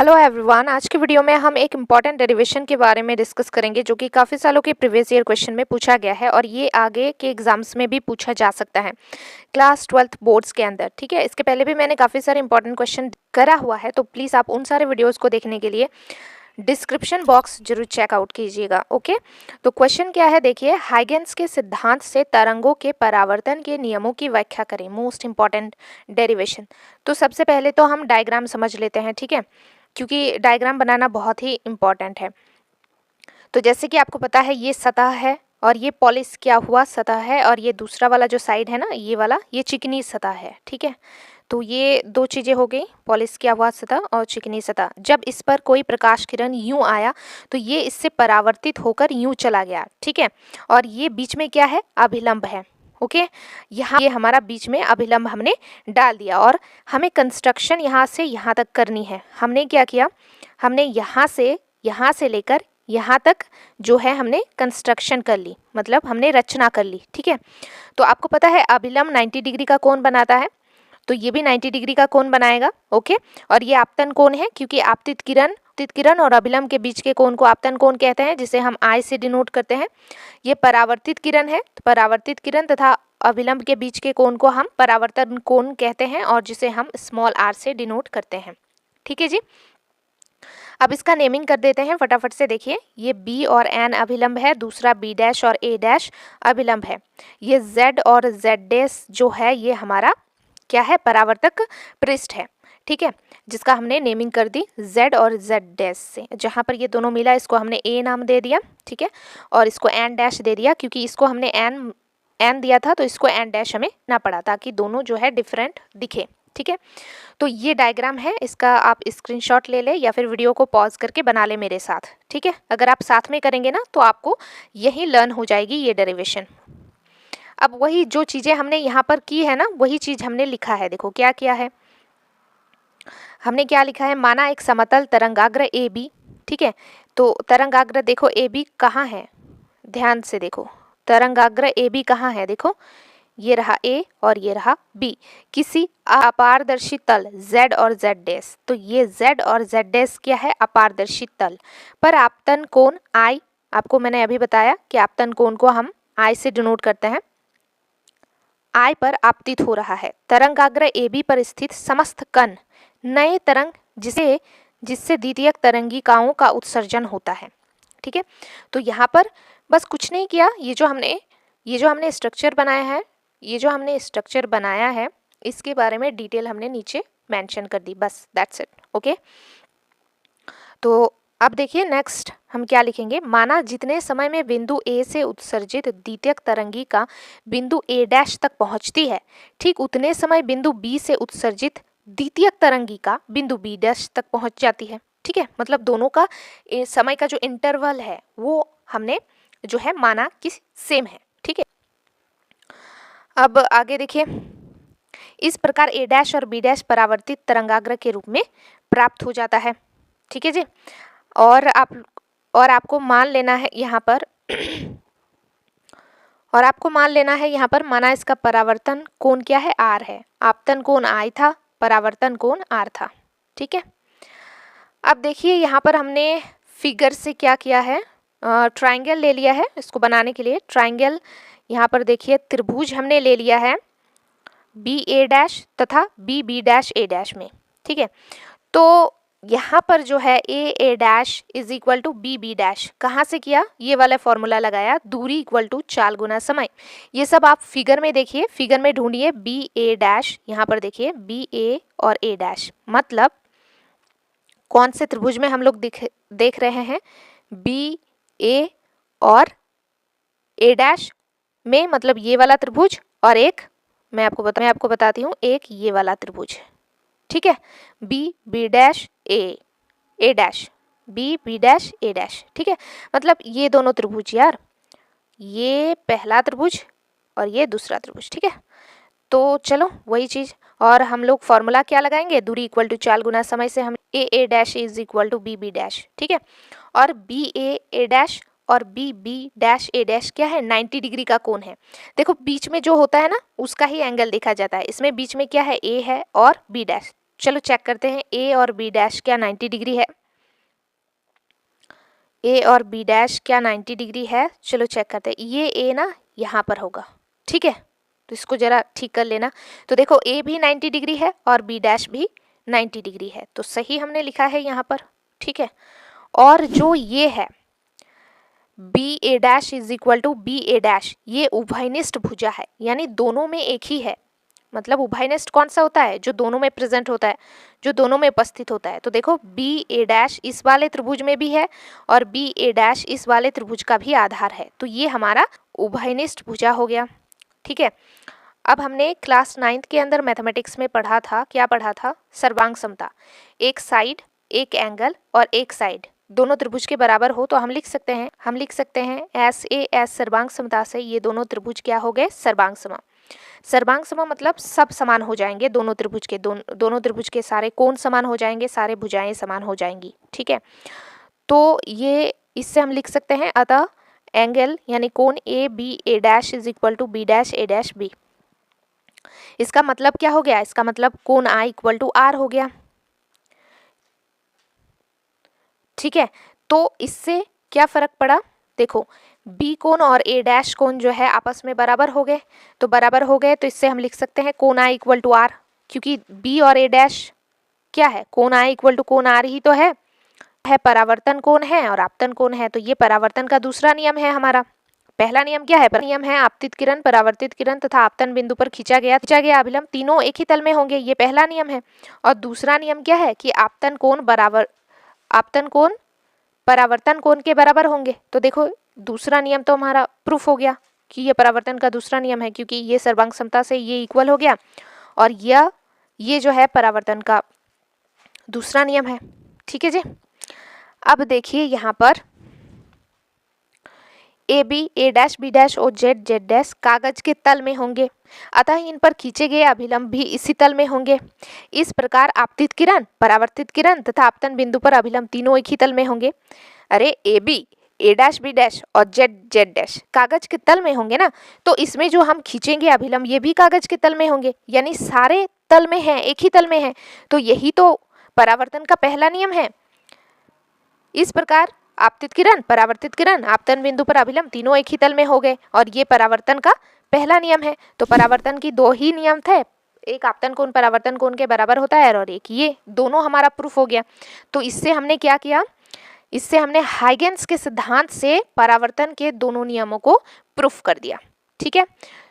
Hello everyone, आज की video में हम एक इम्पॉर्टेंट डेरिवेशन के बारे में डिस्कस करेंगे जो कि काफ़ी सालों के प्रीवियस ईयर क्वेश्चन में पूछा गया है और ये आगे के एग्जाम्स में भी पूछा जा सकता है क्लास 12th बोर्ड्स के अंदर। ठीक है, इसके पहले भी मैंने काफ़ी सारे इंपॉर्टेंट क्वेश्चन करा हुआ है, तो प्लीज़ आप उन सारे वीडियोज़ को देखने के लिए डिस्क्रिप्शन बॉक्स जरूर चेकआउट कीजिएगा। ओके, तो क्वेश्चन क्या है, देखिए, हाइगेंस के सिद्धांत से तरंगों के परावर्तन के नियमों की व्याख्या करें। Most important derivation. तो सबसे पहले तो हम डायग्राम समझ लेते हैं, ठीक है, क्योंकि डायग्राम बनाना बहुत ही इम्पॉर्टेंट है। तो जैसे कि आपको पता है, ये सतह है और ये पॉलिश किया हुआ सतह है और ये दूसरा वाला जो साइड है ना, ये वाला, ये चिकनी सतह है। ठीक है, तो ये दो चीज़ें हो गई, पॉलिश किया हुआ सतह और चिकनी सतह। जब इस पर कोई प्रकाश किरण यूं आया तो ये इससे परावर्तित होकर यूं चला गया। ठीक है, और ये बीच में क्या है, अभिलंब है। ओके, यहाँ ये हमारा बीच में अभिलंब हमने डाल दिया और हमें कंस्ट्रक्शन यहाँ से यहाँ तक करनी है। हमने क्या किया, हमने यहाँ से लेकर यहाँ तक जो है हमने कंस्ट्रक्शन कर ली, मतलब हमने रचना कर ली। ठीक है, तो आपको पता है अभिलंब 90 डिग्री का कोण बनाता है, तो ये भी 90 डिग्री का कोण बनाएगा। ओके, और ये आपतन कोण है क्योंकि आपतित किरण और अभिलंब के बीच के कोण को आपतन कोण कहते हैं, जिसे हम आई से डिनोट करते हैं। ये परावर्तित किरण है, तो परावर्तित किरण तथा अभिलंब के बीच के कोण को हम परावर्तन कोण कहते हैं और जिसे हम स्मॉल आर से डिनोट करते हैं। ठीक है जी, अब इसका नेमिंग कर देते हैं फटाफट से। देखिए, ये बी और एन अभिलंब है, दूसरा बी डैश और ए डैश अभिलंब है। ये जेड और जेड डैश जो है ये हमारा क्या है, परावर्तक पृष्ठ है। ठीक है, जिसका हमने नेमिंग कर दी z और z डैश से। जहाँ पर ये दोनों मिला इसको हमने a नाम दे दिया। ठीक है, और इसको n डैश दे दिया क्योंकि इसको हमने n दिया था, तो इसको n डैश हमें ना पड़ा ताकि दोनों जो है डिफरेंट दिखे। ठीक है, तो ये डायग्राम है, इसका आप स्क्रीनशॉट ले ले या फिर वीडियो को पॉज करके बना ले मेरे साथ। ठीक है, अगर आप साथ में करेंगे ना तो आपको यही लर्न हो जाएगी ये डेरिवेशन। अब वही जो चीज़ें हमने यहाँ पर की है ना, वही चीज़ हमने लिखा है। देखो क्या किया है, हमने क्या लिखा है, माना एक समतल तरंगाग्र ए बी। ठीक है, तो तरंगाग्र देखो ए बी कहाँ है, ध्यान से देखो, तरंगाग्र ए बी कहाँ है, देखो ये रहा ए और ये रहा बी, किसी अपारदर्शी तल z और z डैश। तो ये z और z डैश क्या है, अपारदर्शी तल पर आपतन कोण I, आपको मैंने अभी बताया कि आपतन कोण को हम I से डिनोट करते हैं, I पर आपतित हो रहा है। तरंगाग्र AB पर स्थित समस्त कण नए तरंग जिससे द्वितीयक तरंगिकाओं का उत्सर्जन होता है। ठीक है, तो यहाँ पर बस कुछ नहीं किया, ये जो हमने स्ट्रक्चर बनाया है इसके बारे में डिटेल हमने नीचे मेंशन कर दी, बस दैट्स इट। ओके, तो अब देखिए नेक्स्ट हम क्या लिखेंगे, माना जितने समय में बिंदु ए से उत्सर्जित द्वितीयक तरंगिका बिंदु ए डैश तक पहुंचती है, ठीक उतने समय बिंदु बी से उत्सर्जित द्वितीयक तरंगिका बिंदु बी डैश तक पहुंच जाती है। ठीक है, मतलब दोनों का समय का जो इंटरवल है वो हमने जो है माना कि सेम है। ठीक है, अब आगे देखिए, इस प्रकार ए डैश और बी डैश परावर्तित तरंगाग्र के रूप में प्राप्त हो जाता है। ठीक है जी, और आपको मान लेना है यहाँ पर माना इसका परावर्तन कोण क्या है, आर है। आपतन कोण आई था, परावर्तन कोण आर था। ठीक है, अब देखिए यहाँ पर हमने फिगर से क्या किया है, ट्राइंगल ले लिया है इसको बनाने के लिए। ट्राइंगल यहाँ पर देखिए, त्रिभुज हमने ले लिया है बी ए डैश तथा बी बी डैश ए डैश में। ठीक है, तो यहाँ पर जो है A dash is equal to B B dash कहाँ से किया, ये वाला फॉर्मूला लगाया, दूरी इक्वल टू चाल गुना समय। ये सब आप फिगर में देखिए, फिगर में ढूंढिए बी ए डैश, यहाँ पर देखिए बी ए और ए डैश, मतलब कौन से त्रिभुज में हम लोग देख रहे हैं, बी ए और ए डैश में, मतलब ये वाला त्रिभुज, और एक मैं आपको बताती हूँ, एक ये वाला त्रिभुज। ठीक है, बी बी डैश ए डैश, बी बी डैश ए डैश। ठीक है, मतलब ये दोनों त्रिभुज यार, ये पहला त्रिभुज और ये दूसरा त्रिभुज। ठीक है, तो चलो वही चीज़, और हम लोग फॉर्मूला क्या लगाएंगे, दूरी इक्वल टू चाल गुना समय से हम A dash is equal to B B dash. ठीक है, और बी ए डैश और बी बी डैश ए डैश क्या है, 90 डिग्री का कोण है। देखो बीच में जो होता है ना उसका ही एंगल देखा जाता है, इसमें बीच में क्या है, ए है और बी डैश, चलो चेक करते हैं ए और बी डैश क्या 90 डिग्री है। ए और बी डैश क्या 90 डिग्री है, चलो चेक करते हैं। ये ए ना यहाँ पर होगा, ठीक है, तो इसको जरा ठीक कर लेना। तो देखो ए भी 90 डिग्री है और बी डैश भी 90 डिग्री है, तो सही हमने लिखा है यहाँ पर, ठीक है। और जो ये है B A dash is equal to b A dash, ये उभयनिष्ठ भुजा है, यानी दोनों में एक ही है। मतलब उभयनिष्ठ कौन सा होता है, जो दोनों में प्रेजेंट होता है, जो दोनों में उपस्थित होता है। तो देखो बी ए डैश इस वाले त्रिभुज में भी है और बी ए डैश इस वाले त्रिभुज का भी आधार है, तो ये हमारा उभयनिष्ठ भुजा हो गया, ठीक है। अब हमने क्लास 9th के अंदर मैथमेटिक्स में पढ़ा था, क्या पढ़ा था, सर्वांग समता। एक साइड, एक एंगल और एक साइड दोनों त्रिभुज के बराबर हो तो हम लिख सकते हैं एस ए एस सर्वांग समता से ये दोनों त्रिभुज क्या हो गए, सर्वांग समा। सर्वांग समा मतलब सब समान हो जाएंगे, दोनों त्रिभुज के दोनों त्रिभुज के सारे कोण समान हो जाएंगे, सारे भुजाएं समान हो जाएंगी, ठीक है। तो ये इससे हम लिख सकते हैं अतः एंगल यानी कोण a b A dash is equal to b dash A dash b. इसका मतलब क्या हो गया, इसका मतलब कोण आई इक्वल टू आर हो गया, ठीक है। तो इससे क्या फर्क पड़ा, देखो बी कोण और ए डैश कोण जो है आपस में बराबर हो गए, तो बराबर हो गए तो इससे हम लिख सकते हैं कोण आई इक्वल टू आर, क्योंकि बी और ए डैश क्या है, कोण आई इक्वल टू कोण आर ही तो है परावर्तन कोण है और आपतन कोण है, तो ये परावर्तन का दूसरा नियम है हमारा। पहला नियम क्या है, नियम है आपतित किरण परावर्तित किरण तथा आपतन बिंदु पर खींचा गया अभिलंब तीनों एक ही तल में होंगे, ये पहला नियम है। और दूसरा नियम क्या है कि आपतन कोण परावर्तन कोण के बराबर होंगे। तो देखो दूसरा नियम तो हमारा प्रूफ हो गया कि ये परावर्तन का दूसरा नियम है, क्योंकि ये सर्वांग समता से ये इक्वल हो गया और ये जो है परावर्तन का दूसरा नियम है, ठीक है जी। अब देखिए यहाँ पर a b A dash b dash और जेड जेड डैश कागज के तल में होंगे, अतः इन पर खींचे गए अभिलंब भी इसी तल में होंगे। इस प्रकार आपतित किरण परावर्तित किरण तथा आपतन बिंदु पर अभिलंब तीनों एक ही तल में होंगे। अरे a b A dash b dash और जेड जेड डैश कागज के तल में होंगे ना, तो इसमें जो हम खींचेंगे अभिलंब ये भी कागज के तल में होंगे, यानी सारे तल में हैं, एक ही तल में है, तो यही तो परावर्तन का पहला नियम है। इस प्रकार आपतित किरण परावर्तित किरण आपतन बिंदु पर अभिलंब तीनों एक ही तल में हो गए और ये परावर्तन का पहला नियम है। तो परावर्तन की दो ही नियम थे, एक आपतन कोण परावर्तन कोण के बराबर होता है और एक ये, दोनों हमारा प्रूफ हो गया। तो इससे हमने क्या किया, इससे हमने हाइगेंस के सिद्धांत से परावर्तन के दोनों नियमों को प्रूफ कर दिया, ठीक है।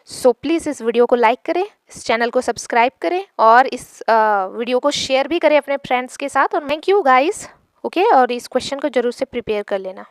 सो प्लीज़ इस वीडियो को लाइक करें, इस चैनल को सब्सक्राइब करें और इस वीडियो को शेयर भी करें अपने फ्रेंड्स के साथ। और थैंक यू गाइस, ओके। और इस क्वेश्चन को जरूर से प्रिपेयर कर लेना।